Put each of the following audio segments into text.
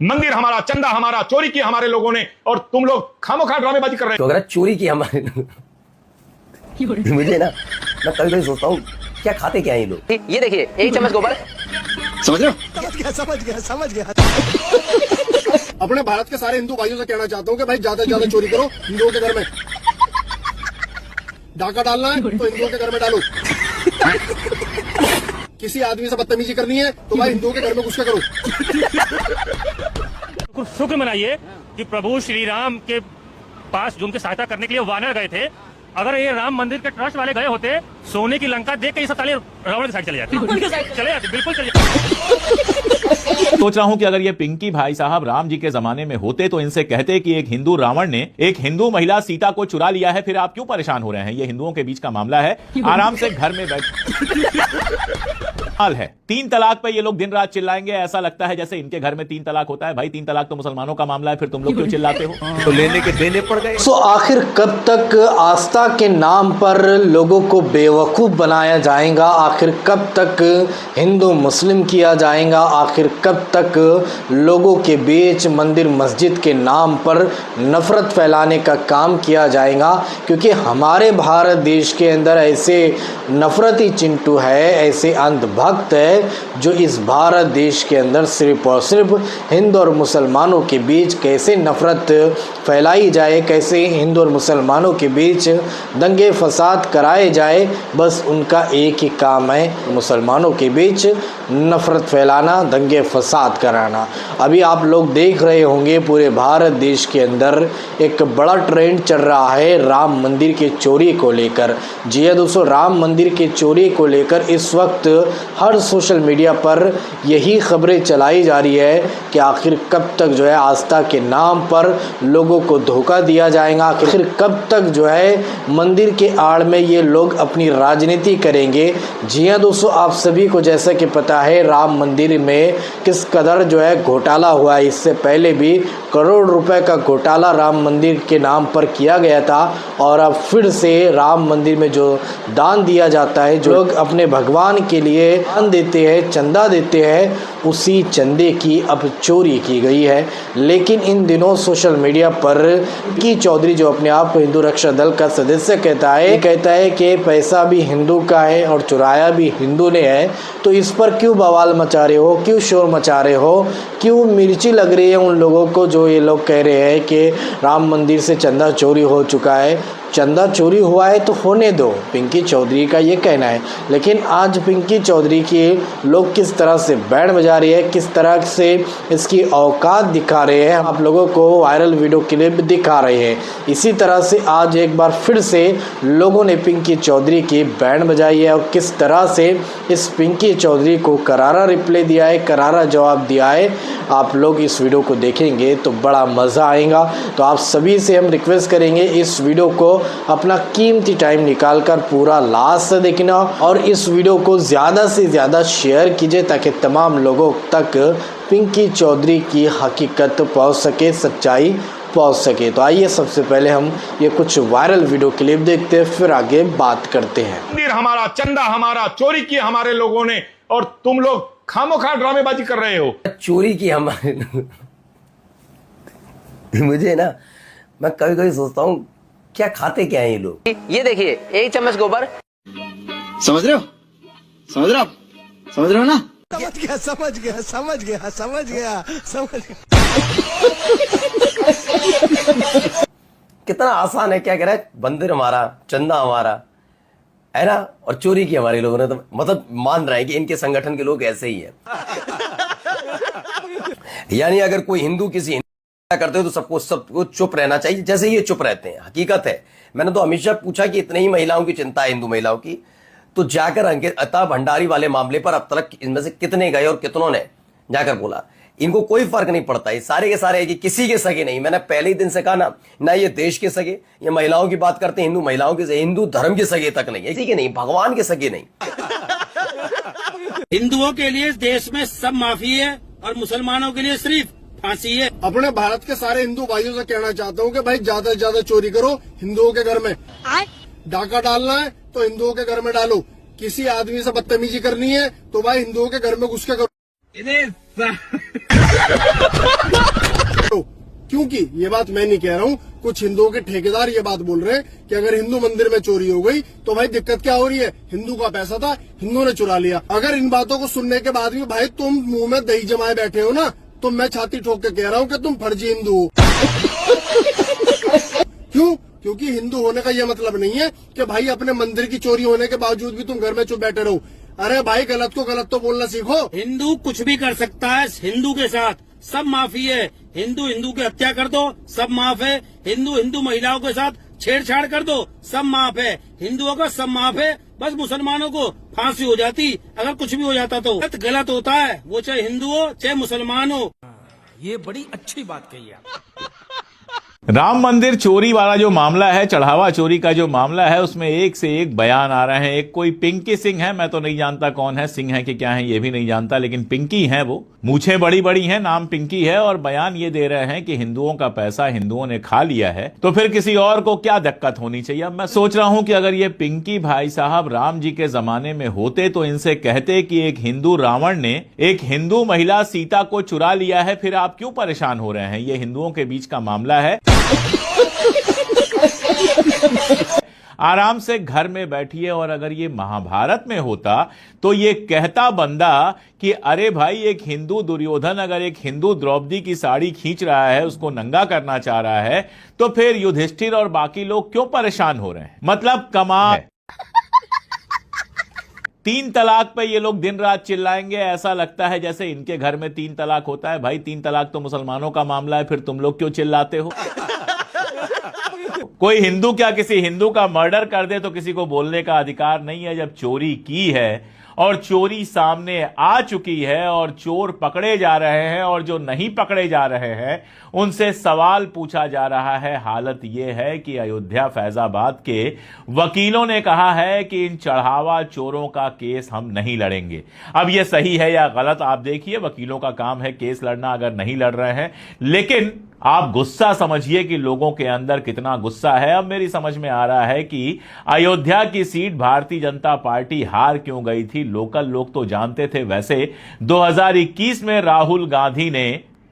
मंदिर हमारा, चंदा हमारा, चोरी की हमारे लोगों ने, और तुम लोग खामोखा ड्रामेबाजी कर रहे हो। तो अगर चोरी की हमारे मुझे ना, मैं कभी कभी सोचता हूँ क्या खाते क्या ये लोग। ये देखिए, एक चम्मच गोबर, समझ रहे हो? समझ गया। अपने भारत के सारे हिंदू भाइयों से कहना चाहता हूँ कि भाई ज्यादा से ज्यादा चोरी करो हिंदुओं के घर में। डाका डालना है तो हिंदुओं के घर में डालो। किसी आदमी से बदतमीजी करनी है तो भाई हिंदुओं के घर में घुस के करो। शुक्र मनाइए कि प्रभु श्री राम के पास जो उनकी सहायता करने के लिए वानर गए थे, अगर ये राम मंदिर के ट्रस्ट वाले गए होते, सोने की लंका देख के ये सब ताले रावण की साइड चले जाते, बिल्कुल चले जाते। सोच रहा हूं कि अगर ये पिंकी भाई साहब राम जी के जमाने में होते तो इनसे कहते कि एक हिंदू रावण ने एक हिंदू महिला सीता को चुरा लिया है, फिर आप क्यों परेशान हो रहे हैं, ये हिंदुओं के बीच का मामला है, आराम से घर में बैठ हाल है। 3 तलाक पे ये लोग दिन रात चिल्लाएंगे, ऐसा लगता है जैसे इनके घर में 3 तलाक होता है। भाई 3 तलाक तो मुसलमानों का मामला है, फिर तुम लोग क्यों चिल्लाते हो? तो लेने के देने पड़ गए। सो आखिर कब तक आस्था के नाम पर लोगों को बेवकूफ़ बनाया जाएगा? आखिर कब तक हिंदू मुस्लिम किया जाएगा? आखिर कब तक लोगों के बीच मंदिर मस्जिद के नाम पर नफरत फैलाने का काम किया जाएगा? क्योंकि हमारे भारत देश के अंदर ऐसे नफरती चिंटू है, ऐसे अंधभक्त है जो इस भारत देश के अंदर सिर्फ और सिर्फ हिंदू और मुसलमानों के बीच कैसे नफरत फैलाई जाए, कैसे हिंदू और मुसलमानों के बीच दंगे फसाद कराए जाए, बस उनका एक ही काम है, मुसलमानों के बीच नफरत फैलाना, दंगे फसाद कराना। अभी आप लोग देख रहे होंगे पूरे भारत देश के अंदर एक बड़ा ट्रेंड चल रहा है राम मंदिर के चोरी को लेकर। जी हाँ दोस्तों, राम मंदिर के चोरी को लेकर इस वक्त हर सोशल मीडिया पर यही खबरें चलाई जा रही है कि आखिर कब तक जो है आस्था के नाम पर लोगों को धोखा दिया जाएगा, आखिर कब तक जो है मंदिर के आड़ में ये लोग अपनी राजनीति करेंगे। जी हाँ दोस्तों, आप सभी को जैसा कि पता है राम मंदिर में किस कदर जो है घोटाला हुआ है। इससे पहले भी करोड़ रुपए का घोटाला राम मंदिर के नाम पर किया गया था, और अब फिर से राम मंदिर में जो दान दिया जाता है, जो लोग अपने भगवान के लिए दान देते हैं, चंदा देते हैं, उसी चंदे की अब चोरी की गई है। लेकिन इन दिनों सोशल मीडिया पर पिंकी चौधरी जो अपने आप को हिंदू रक्षा दल का सदस्य कहता है कि पैसा भी हिंदू का है और चुराया भी हिंदू ने है, तो इस पर क्यों बवाल मचा रहे हो, क्यों शोर मचा रहे हो, क्यों मिर्ची लग रही है उन लोगों को जो ये लोग कह रहे हैं कि राम मंदिर से चंदा चोरी हो चुका है। चंदा चोरी हुआ है तो होने दो, पिंकी चौधरी का ये कहना है। लेकिन आज पिंकी चौधरी की लोग किस तरह से बैंड बजा रही है, किस तरह से इसकी औकात दिखा रहे हैं, आप लोगों को वायरल वीडियो क्लिप दिखा रहे हैं। इसी तरह से आज एक बार फिर से लोगों ने पिंकी चौधरी की बैंड बजाई है, और किस तरह से इस पिंकी चौधरी को करारा रिप्लाई दिया है, करारा जवाब दिया है। आप लोग इस वीडियो को देखेंगे तो बड़ा मज़ा आएगा। तो आप सभी से हम रिक्वेस्ट करेंगे इस वीडियो को अपना कीमती टाइम निकालकर पूरा लास्ट से देखना, और इस वीडियो को ज़्यादा से ज़्यादा शेयर कीजिए ताकि तमाम लोगों तक पिंकी चौधरी की हकीकत पहुंच सके, सच्चाई पहुंच सके। तो आइए सबसे पहले हम ये कुछ वायरल वीडियो क्लिप देखते हैं, फिर आगे बात करते हैं। मंदिर हमारा, चंदा हमारा, चोरी की हमारे लोगों ने, और तुम लोग खामोखा ड्रामेबाजी कर रहे हो। चोरी की हमारे मुझे ना, मैं कभी कभी सोचता हूँ क्या खाते क्या है ये लोग। ये देखिए, एक चम्मच गोबर, समझ रहे हो? समझ रहे हो ना? समझ गया। कितना आसान है, क्या कह रहा है, मंदिर हमारा, चंदा हमारा है ना, और चोरी की हमारे लोगों ने, तो मतलब मान रहे हैं कि इनके संगठन के लोग ऐसे ही हैं। यानी अगर कोई हिंदू किसी करते हो तो सबको चुप रहना चाहिए, जैसे ये चुप रहते हैं। हकीकत है, मैंने तो हमेशा पूछा कि इतने ही महिलाओं की चिंता है, हिंदू महिलाओं की, तो जाकर अता भंडारी वाले मामले पर अब तक इनमें से कितने गए और कितनों ने जाकर बोला। इनको कोई फर्क नहीं पड़ता, ये सारे के सारे कि किसी के सगे नहीं। मैंने पहले ही दिन से कहा ना ये देश के सगे, ये महिलाओं की बात करते हैं, हिंदू महिलाओं के, हिंदू धर्म के सगे तक नहीं, किसी के नहीं, भगवान के सगे नहीं। हिंदुओं के लिए देश में सब माफी है और मुसलमानों के लिए सिर्फ फांसी है। अपने भारत के सारे हिंदू भाइयों से कहना चाहता हूँ कि भाई ज्यादा से ज्यादा चोरी करो हिंदुओं के घर में। डाका डालना है तो हिंदुओं के घर में डालो। किसी आदमी से बदतमीजी करनी है तो भाई हिंदुओं के घर में घुस के करो। क्योंकि ये बात मैं नहीं कह रहा हूँ, कुछ हिंदुओं के ठेकेदार ये बात बोल रहे हैं कि अगर हिंदू मंदिर में चोरी हो गई तो भाई दिक्कत क्या हो रही है, हिंदू का पैसा था, हिंदू ने चुरा लिया। अगर इन बातों को सुनने के बाद भी भाई तुम मुंह में दही जमाए बैठे हो ना, तो मैं छाती ठोक के कह रहा हूँ कि तुम फर्जी हिंदू हो। क्यों? क्योंकि हिंदू होने का ये मतलब नहीं है कि भाई अपने मंदिर की चोरी होने के बावजूद भी तुम घर में चुप बैठे रहो। अरे भाई गलत को गलत तो बोलना सीखो। हिंदू कुछ भी कर सकता है, हिंदू के साथ सब माफी है। हिंदू हिंदू की हत्या कर दो, सब माफ है। हिंदू हिंदू महिलाओं के साथ छेड़छाड़ कर दो, सब माफ है। हिंदुओं का सब माफ है, बस मुसलमानों को फांसी हो जाती अगर कुछ भी हो जाता तो। गलत होता है, वो चाहे हिंदू हो चाहे मुसलमान हो। ये बड़ी अच्छी बात कही आप। राम मंदिर चोरी वाला जो मामला है, चढ़ावा चोरी का जो मामला है, उसमें एक से एक बयान आ रहे हैं। एक कोई पिंकी सिंह है, मैं तो नहीं जानता कौन है, सिंह है कि क्या है ये भी नहीं जानता, लेकिन पिंकी है, वो मूछें बड़ी बड़ी हैं, नाम पिंकी है, और बयान ये दे रहे हैं कि हिंदुओं का पैसा हिंदुओं ने खा लिया है, तो फिर किसी और को क्या दिक्कत होनी चाहिए। अब मैं सोच रहा हूं कि अगर ये पिंकी भाई साहब राम जी के जमाने में होते तो इनसे कहते कि एक हिंदू रावण ने एक हिंदू महिला सीता को चुरा लिया है, फिर आप क्यों परेशान हो रहे हैं, ये हिंदुओं के बीच का मामला है। आराम से घर में बैठिए। और अगर ये महाभारत में होता तो ये कहता बंदा कि अरे भाई, एक हिंदू दुर्योधन अगर एक हिंदू द्रौपदी की साड़ी खींच रहा है, उसको नंगा करना चाह रहा है, तो फिर युधिष्ठिर और बाकी लोग क्यों परेशान हो रहे हैं। मतलब कमाल। 3 तलाक पे ये लोग दिन रात चिल्लाएंगे, ऐसा लगता है जैसे इनके घर में 3 तलाक होता है। भाई 3 तलाक तो मुसलमानों का मामला है, फिर तुम लोग क्यों चिल्लाते हो। कोई हिंदू क्या किसी हिंदू का मर्डर कर दे तो किसी को बोलने का अधिकार नहीं है। जब चोरी की है और चोरी सामने आ चुकी है और चोर पकड़े जा रहे हैं और जो नहीं पकड़े जा रहे हैं उनसे सवाल पूछा जा रहा है। हालत यह है कि अयोध्या फैजाबाद के वकीलों ने कहा है कि इन चढ़ावा चोरों का केस हम नहीं लड़ेंगे। अब यह सही है या गलत आप देखिए, वकीलों का काम है केस लड़ना अगर नहीं लड़ रहे हैं, लेकिन आप गुस्सा समझिए कि लोगों के अंदर कितना गुस्सा है। अब मेरी समझ में आ रहा है कि अयोध्या की सीट भारतीय जनता पार्टी हार क्यों गई थी। लोकल लोग तो जानते थे। वैसे 2021 में राहुल गांधी ने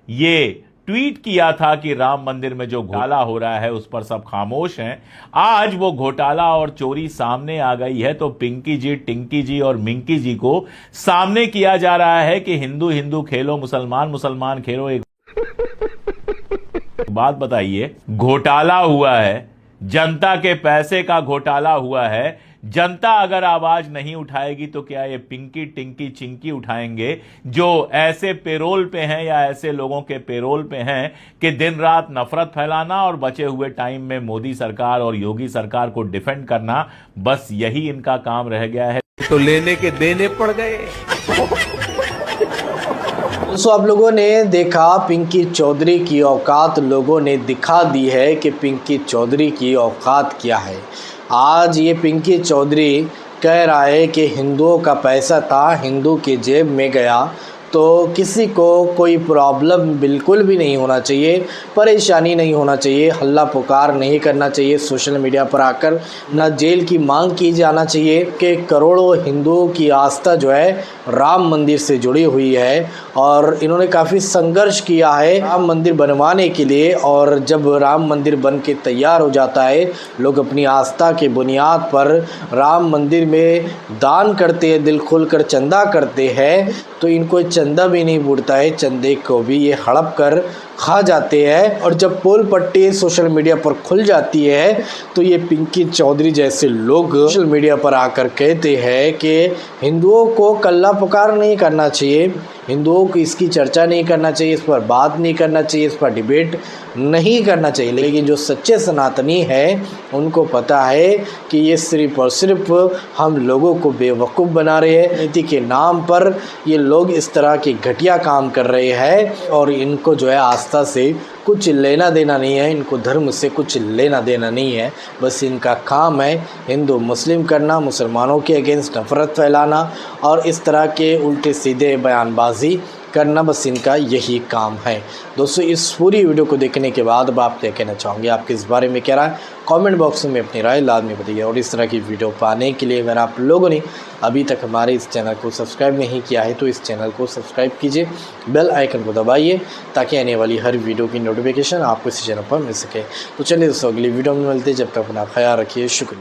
ये ट्वीट किया था कि राम मंदिर में जो घोटाला हो रहा है उस पर सब खामोश हैं। आज वो घोटाला और चोरी सामने आ गई है तो पिंकी जी, टिंकी जी और मिंकी जी को सामने किया जा रहा है कि हिंदू हिंदू खेलो, मुसलमान मुसलमान खेलो। एक बात बताइए, घोटाला हुआ है, जनता के पैसे का घोटाला हुआ है। जनता अगर आवाज नहीं उठाएगी तो क्या ये पिंकी टिंकी चिंकी उठाएंगे जो ऐसे पेरोल पे हैं या ऐसे लोगों के पेरोल पे हैं कि दिन रात नफरत फैलाना और बचे हुए टाइम में मोदी सरकार और योगी सरकार को डिफेंड करना, बस यही इनका काम रह गया है। तो लेने के देने पड़ गए। दोस्तों आप लोगों ने देखा पिंकी चौधरी की औकात लोगों ने दिखा दी है कि पिंकी चौधरी की औकात क्या है। आज ये पिंकी चौधरी कह रहा है कि हिंदुओं का पैसा था, हिंदू की जेब में गया, तो किसी को कोई प्रॉब्लम बिल्कुल भी नहीं होना चाहिए, परेशानी नहीं होना चाहिए, हल्ला पुकार नहीं करना चाहिए सोशल मीडिया पर आकर, ना जेल की मांग की जाना चाहिए कि करोड़ों हिंदुओं की आस्था जो है राम मंदिर से जुड़ी हुई है और इन्होंने काफ़ी संघर्ष किया है राम मंदिर बनवाने के लिए। और जब राम मंदिर बन के तैयार हो जाता है, लोग अपनी आस्था के बुनियाद पर राम मंदिर में दान करते हैं, दिल खोल कर चंदा करते हैं, तो इनको चंदा भी नहीं बूढ़ता है, चंदे को भी ये हड़प कर खा जाते हैं। और जब पोल पट्टी सोशल मीडिया पर खुल जाती है तो ये पिंकी चौधरी जैसे लोग सोशल मीडिया पर आकर कहते हैं कि हिंदुओं को कल्ला पुकार नहीं करना चाहिए, हिंदुओं को इसकी चर्चा नहीं करना चाहिए, इस पर बात नहीं करना चाहिए, इस पर डिबेट नहीं करना चाहिए। लेकिन जो सच्चे सनातनी हैं उनको पता है कि ये सिर्फ और सिर्फ हम लोगों को बेवकूफ़ बना रहे हैं। नीति के नाम पर ये लोग इस तरह के घटिया काम कर रहे हैं और इनको जो है आस्था से कुछ लेना देना नहीं है, इनको धर्म से कुछ लेना देना नहीं है। बस इनका काम है हिंदू मुस्लिम करना, मुसलमानों के अगेंस्ट नफरत फैलाना और इस तरह के उल्टे सीधे बयानबाजी करना बस इनका यही काम है। दोस्तों इस पूरी वीडियो को देखने के बाद अब आप क्या कहना चाहोगे, आपके इस बारे में क्या राय, कमेंट बॉक्स में अपनी राय लाजमी बताइए। और इस तरह की वीडियो पाने के लिए अगर आप लोगों ने अभी तक हमारे इस चैनल को सब्सक्राइब नहीं किया है तो इस चैनल को सब्सक्राइब कीजिए, बेल आइकन को दबाइए ताकि आने वाली हर वीडियो की नोटिफिकेशन आपको इस चैनल पर मिल सके। तो चलिए दोस्तों अगली वीडियो में मिलते हैं, जब तक अपना ख्याल रखिए, शुक्रिया।